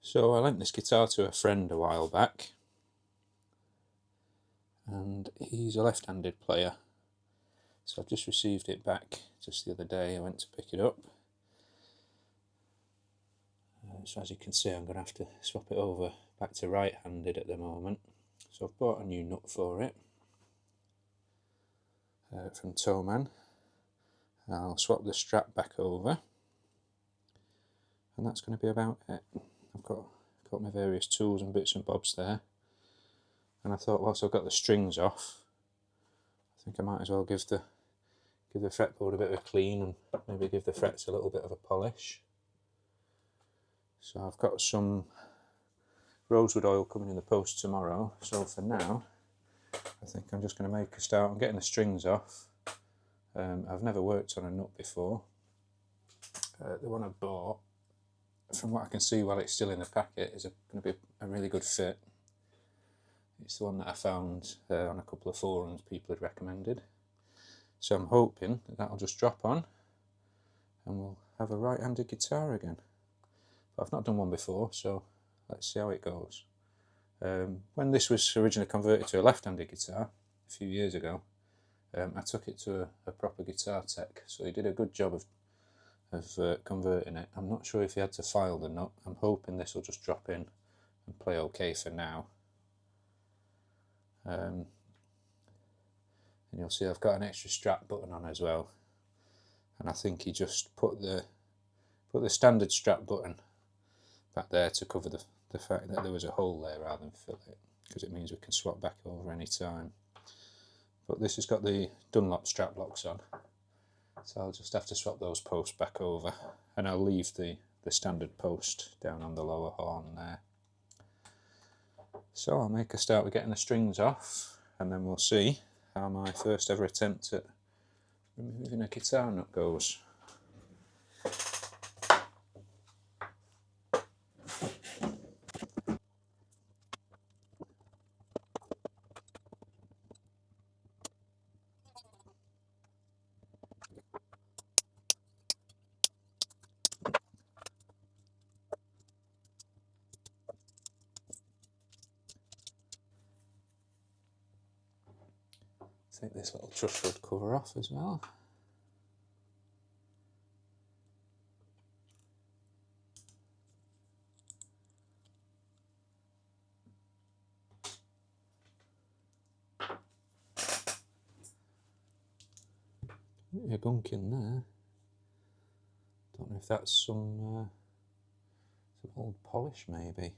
So I lent this guitar to a friend a while back, and he's a left-handed player. So I've just received it back just the other day. I went to pick it up. So as you can see, I'm going to have to swap it over back to right-handed at the moment. So I've bought a new nut for it from Toman. I'll swap the strap back over, and that's going to be about it. I've got my various tools and bits and bobs there, and I thought whilst I've got the strings off, I think I might as well give the fretboard a bit of a clean and maybe give the frets a little bit of a polish. So I've got some rosewood oil coming in the post tomorrow, so for now I think I'm just going to make a start on getting the strings off. I've never worked on a nut before. The one I bought, from what I can see while it's still in the packet, is going to be a really good fit. It's the one that I found on a couple of forums people had recommended. So I'm hoping that that'll just drop on and we'll have a right-handed guitar again. But I've not done one before, so let's see how it goes. When this was originally converted to a left-handed guitar a few years ago, I took it to a proper guitar tech, so he did a good job of converting it. I'm not sure if he had to file the nut. I'm hoping this will just drop in and play okay for now. And you'll see I've got an extra strap button on as well, and I think he just put the standard strap button back there to cover the fact that there was a hole there rather than fill it, because it means we can swap back over any time. But this has got the Dunlop strap locks on, so I'll just have to swap those posts back over, and I'll leave the standard post down on the lower horn there. So I'll make a start with getting the strings off, and then we'll see how my first ever attempt at removing a guitar nut goes. Take this little trusswood cover off as well. A gunk in there. Don't know if that's some old polish maybe.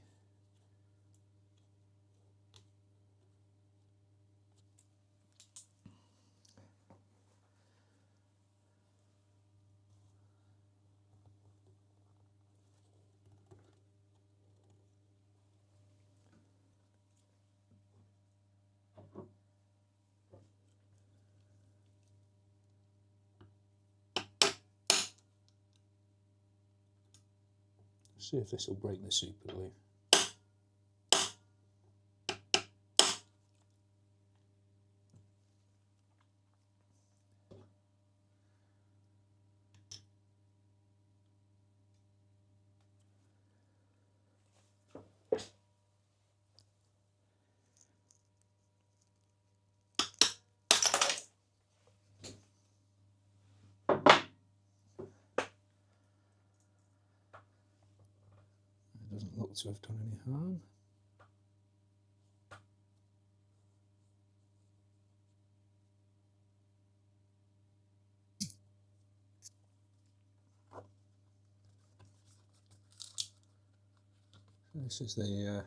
See if this will break the super glue. It doesn't look to have done any harm. This is the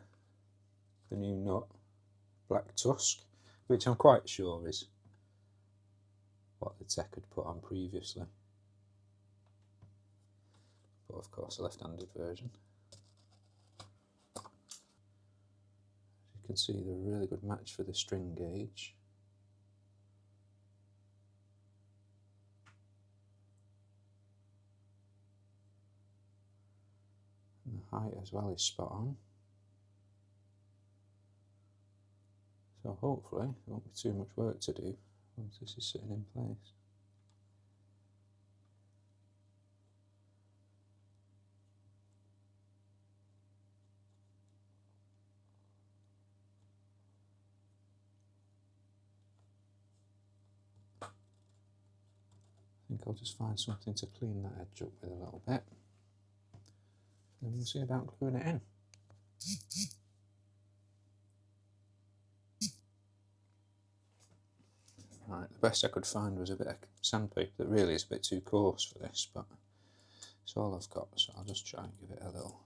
new nut, Black Tusk, which I'm quite sure is what the tech had put on previously, but of course a left-handed version. As you can see, they're a really good match for the string gauge. And the height as well is spot on. So hopefully there won't be too much work to do once this is sitting in place. think I'll just find something to clean that edge up with a little bit. And we'll see about gluing it in. Right, the best I could find was a bit of sandpaper that really is a bit too coarse for this, but it's all I've got, so I'll just try and give it a little.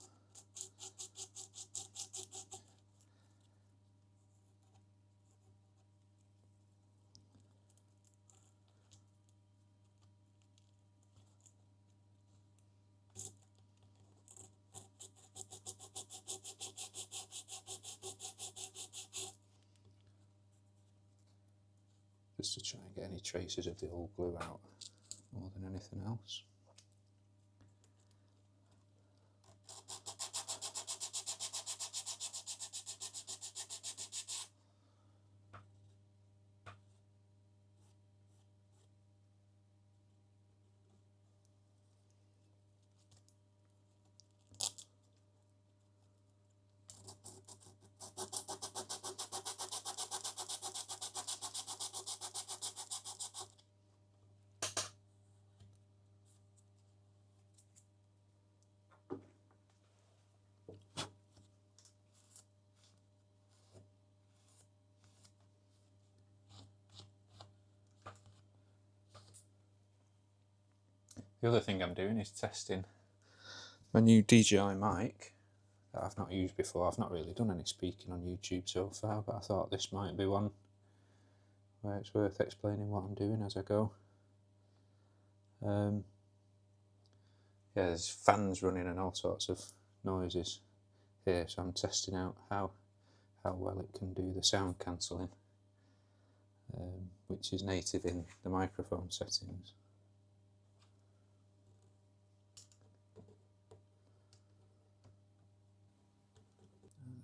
Just to try and get any traces of the old glue out more than anything else. The other thing I'm doing is testing my new DJI mic that I've not used before. I've not really done any speaking on YouTube so far, but I thought this might be one where it's worth explaining what I'm doing as I go. Yeah, there's fans running and all sorts of noises here, so I'm testing out how well it can do the sound cancelling, which is native in the microphone settings.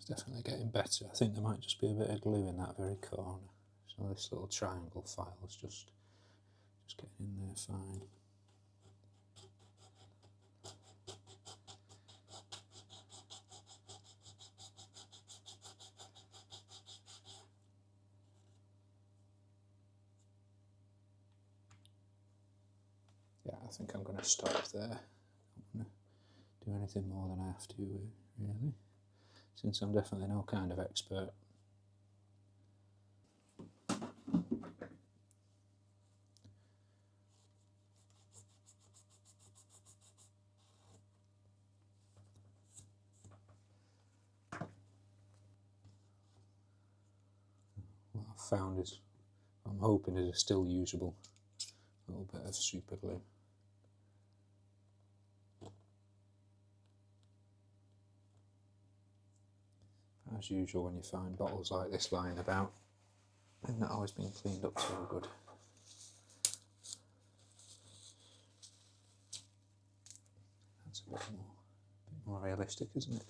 It's definitely getting better. I think there might just be a bit of glue in that very corner. So this little triangle file is just getting in there fine. Yeah, I think I'm going to stop there. I'm not going to do anything more than I have to, really, since I'm definitely no kind of expert. What I've found is, I'm hoping is a still usable little bit of super glue. As usual, when you find bottles like this lying about, they've not always been cleaned up so good. That's a bit more realistic, isn't it?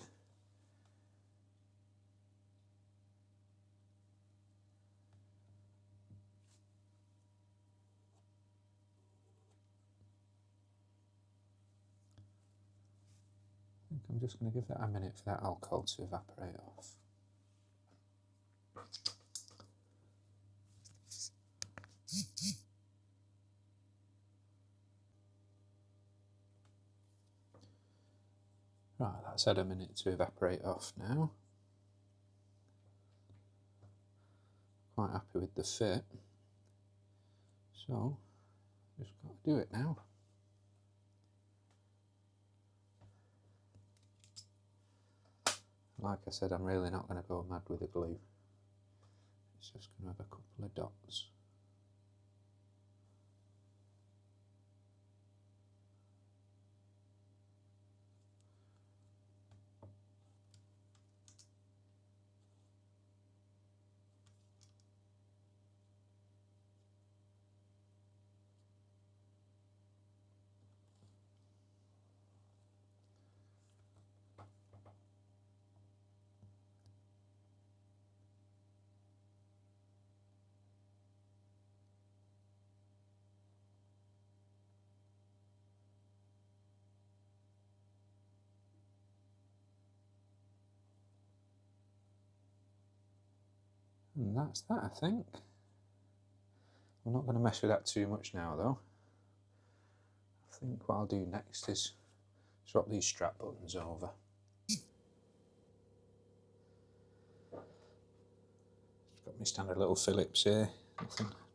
I think I'm just going to give that a minute for that alcohol to evaporate off. Right, that's had a minute to evaporate off now. Quite happy with the fit. So, just got to do it now. Like I said, I'm really not going to go mad with the glue. It's just going to have a couple of dots. And that's that, I think. I'm not going to mess with that too much now, though. think what I'll do next is swap these strap buttons over. Got my standard little Phillips here.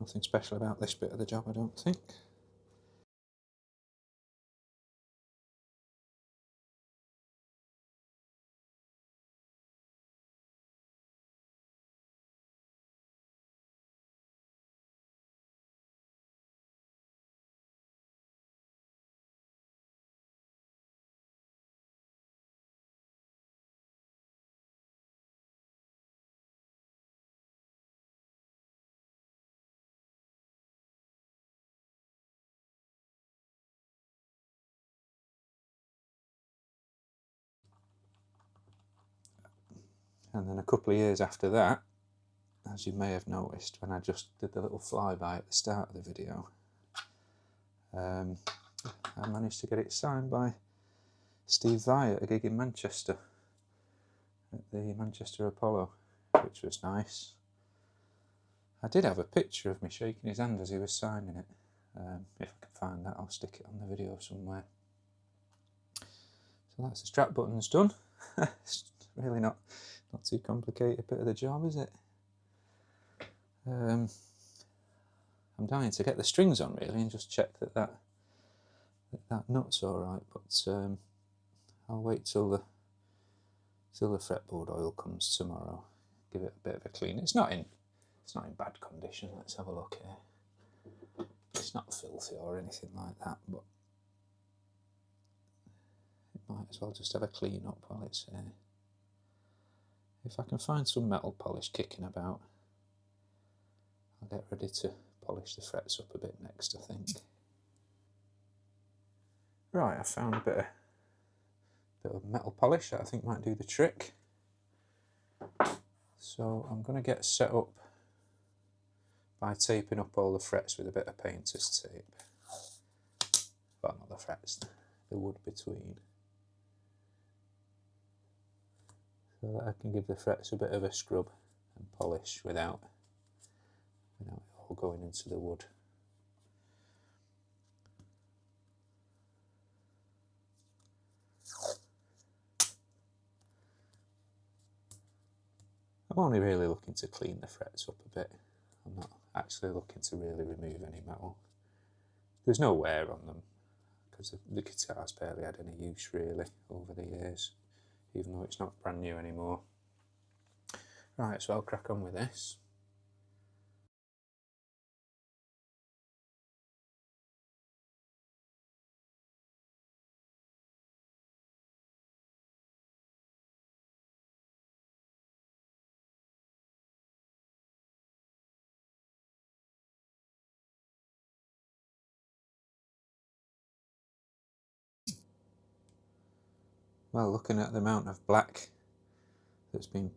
Nothing special about this bit of the job, I don't think. And then a couple of years after that, as you may have noticed when I just did the little flyby at the start of the video, I managed to get it signed by Steve Vai at a gig in Manchester, at the Manchester Apollo, which was nice. I did have a picture of me shaking his hand as he was signing it. If I can find that, I'll stick it on the video somewhere. So that's the strap buttons done. It's really not too complicated bit of the job, is it? I'm dying to get the strings on really and just check that nut's alright, but I'll wait till the fretboard oil comes tomorrow. Give it a bit of a clean. It's not in bad condition. Let's have a look here. It's not filthy or anything like that, but it might as well just have a clean up while it's here. If I can find some metal polish kicking about, I'll get ready to polish the frets up a bit next, I think. Right, I found a bit of metal polish that I think might do the trick. So I'm going to get set up by taping up all the frets with a bit of painter's tape. Well, not the frets, the wood between. So that I can give the frets a bit of a scrub and polish without it all going into the wood. I'm only really looking to clean the frets up a bit. I'm not actually looking to really remove any metal. There's no wear on them because the guitar's barely had any use really over the years, even though it's not brand new anymore. Right, so I'll crack on with this. Well, looking at the amount of black that's been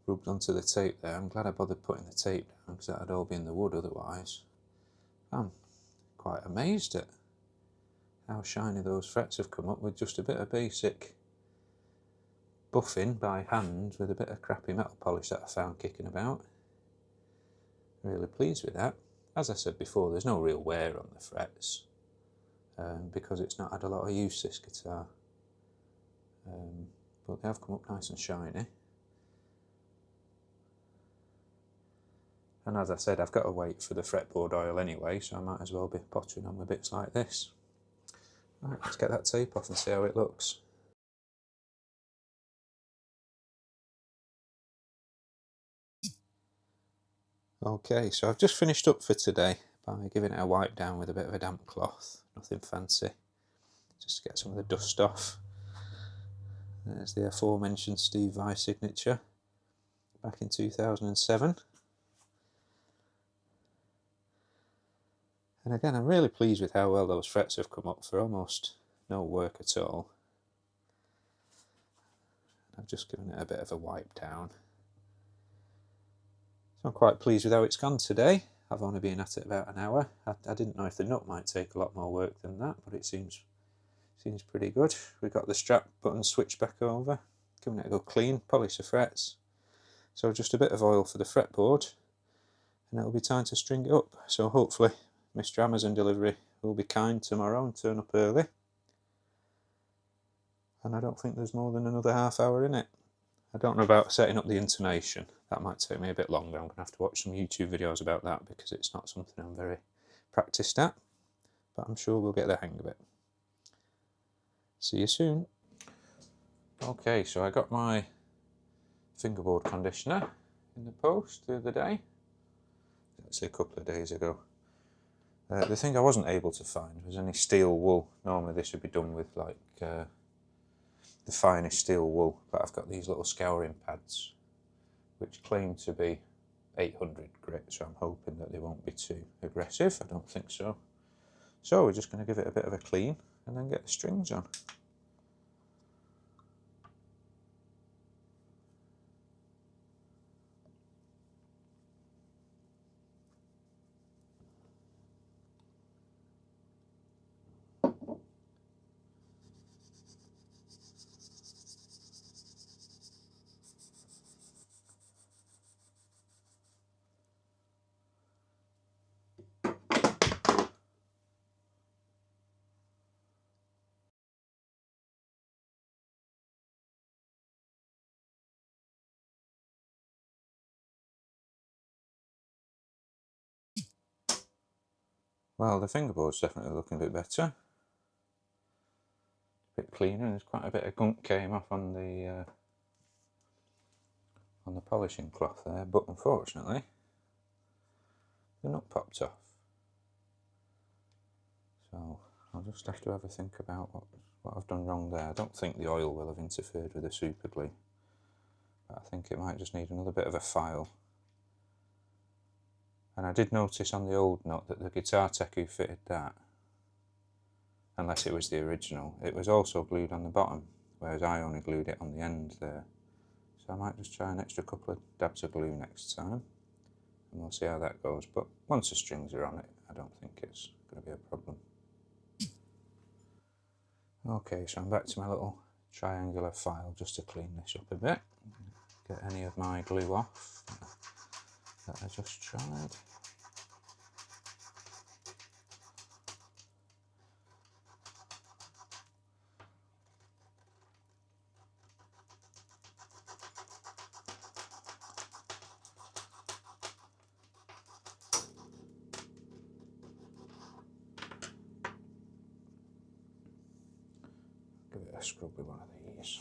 rubbed onto the tape there, I'm glad I bothered putting the tape down because that had all been the wood otherwise. I'm quite amazed at how shiny those frets have come up with just a bit of basic buffing by hand with a bit of crappy metal polish that I found kicking about. Really pleased with that. As I said before, there's no real wear on the frets because it's not had a lot of use, this guitar. But they have come up nice and shiny. And as I said, I've got to wait for the fretboard oil anyway, so I might as well be pottering on with bits like this. Right, let's get that tape off and see how it looks. Okay, so I've just finished up for today by giving it a wipe down with a bit of a damp cloth. Nothing fancy, just to get some of the dust off. There's the aforementioned Steve Vai signature back in 2007. And again, I'm really pleased with how well those frets have come up for almost no work at all. I've just given it a bit of a wipe down. So I'm quite pleased with how it's gone today. I've only been at it about an hour. I didn't know if the nut might take a lot more work than that, but it seems pretty good. We've got the strap button switched back over, giving it a good clean, polish the frets. So just a bit of oil for the fretboard, and it'll be time to string it up. So hopefully Mr. Amazon delivery who'll be kind tomorrow and turn up early. And I don't think there's more than another half hour in it. I don't know about setting up the intonation. That might take me a bit longer. I'm going to have to watch some YouTube videos about that because it's not something I'm very practiced at. But I'm sure we'll get the hang of it. See you soon. Okay, so I got my fingerboard conditioner in the post the other day. Actually a couple of days ago. The thing I wasn't able to find was any steel wool. Normally this would be done with like the finest steel wool, but I've got these little scouring pads which claim to be 800 grit, so I'm hoping that they won't be too aggressive. I don't think so. So we're just going to give it a bit of a clean and then get the strings on. Well, the fingerboard's definitely looking a bit better. A bit cleaner, and there's quite a bit of gunk came off on the polishing cloth there, but unfortunately the nut popped off. So I'll just have to have a think about what I've done wrong there. I don't think the oil will have interfered with the super glue, but I think it might just need another bit of a file. And I did notice on the old nut that the guitar tech who fitted that, unless it was the original, it was also glued on the bottom, whereas I only glued it on the end there. So I might just try an extra couple of dabs of glue next time, and we'll see how that goes. But once the strings are on it, I don't think it's going to be a problem. Okay, so I'm back to my little triangular file just to clean this up a bit. Get any of my glue off that I just tried. Give it a scrub with one of these.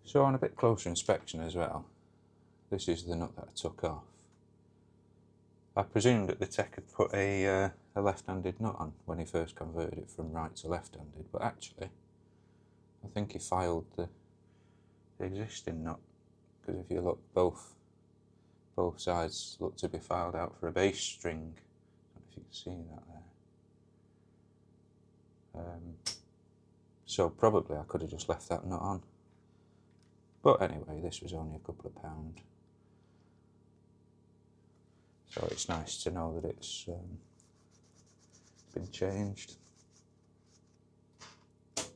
So on a bit closer inspection as well, this is the nut that I took off. I presumed that the tech had put a left-handed nut on when he first converted it from right to left-handed, but actually I think he filed the existing nut, because if you look, both sides look to be filed out for a bass string. I don't know if you can see that there. So probably I could have just left that nut on. But anyway, this was only a couple of £. So it's nice to know that it's been changed. Just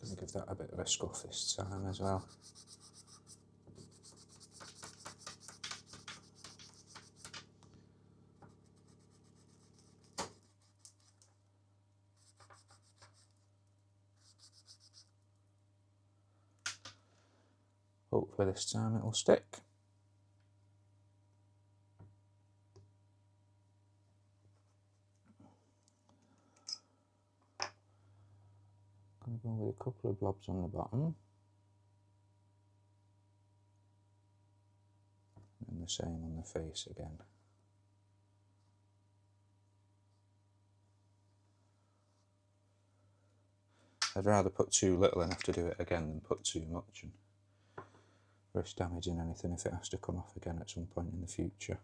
going to give that a bit of a scuff this time as well. Hopefully this time it will stick. I'm going to go with a couple of blobs on the bottom. And the same on the face again. I'd rather put too little and have to do it again than put too much and risk damaging anything if it has to come off again at some point in the future.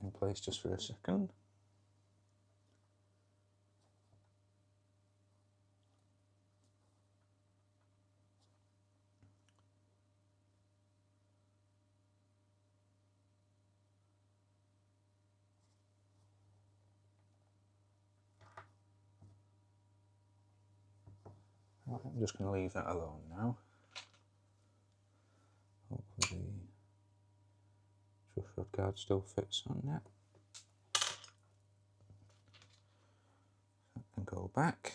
in place just for a second. Right, I'm just going to leave that alone now. Hopefully the truss rod guard still fits on that. And go back.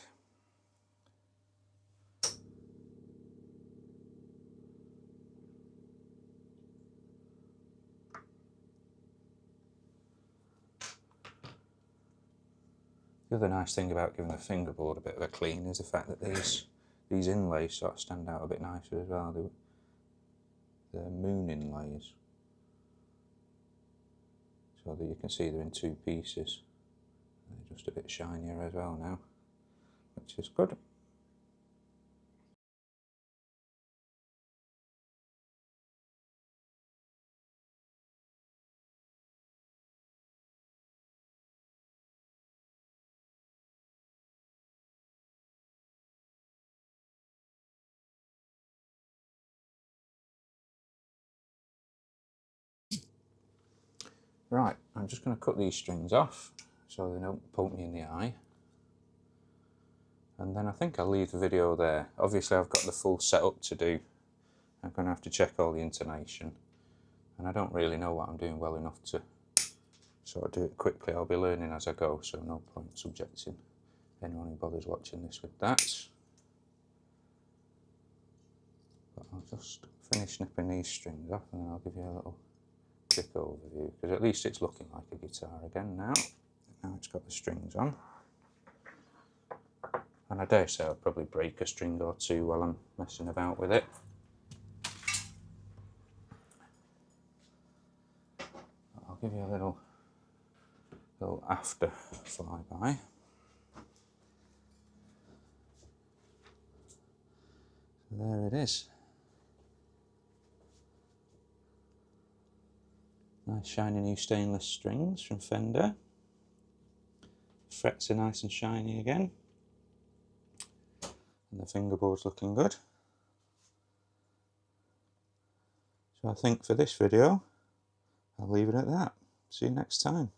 The other nice thing about giving the fingerboard a bit of a clean is the fact that these inlays sort of stand out a bit nicer as well. They're moon inlays, so that you can see they're in two pieces. They're just a bit shinier as well now, which is good. Right, I'm just going to cut these strings off so they don't poke me in the eye. And then I think I'll leave the video there. Obviously I've got the full setup to do. I'm going to have to check all the intonation. And I don't really know what I'm doing well enough to sort of do it quickly. I'll be learning as I go, so no point subjecting anyone who bothers watching this with that. But I'll just finish nipping these strings off and then I'll give you a little quick overview, because at least it's looking like a guitar again now. Now it's got the strings on. And I dare say I'll probably break a string or two while I'm messing about with it. I'll give you a little after flyby. So there it is. Nice shiny new stainless strings from Fender. Frets are nice and shiny again. And the fingerboard's looking good. So I think for this video, I'll leave it at that. See you next time.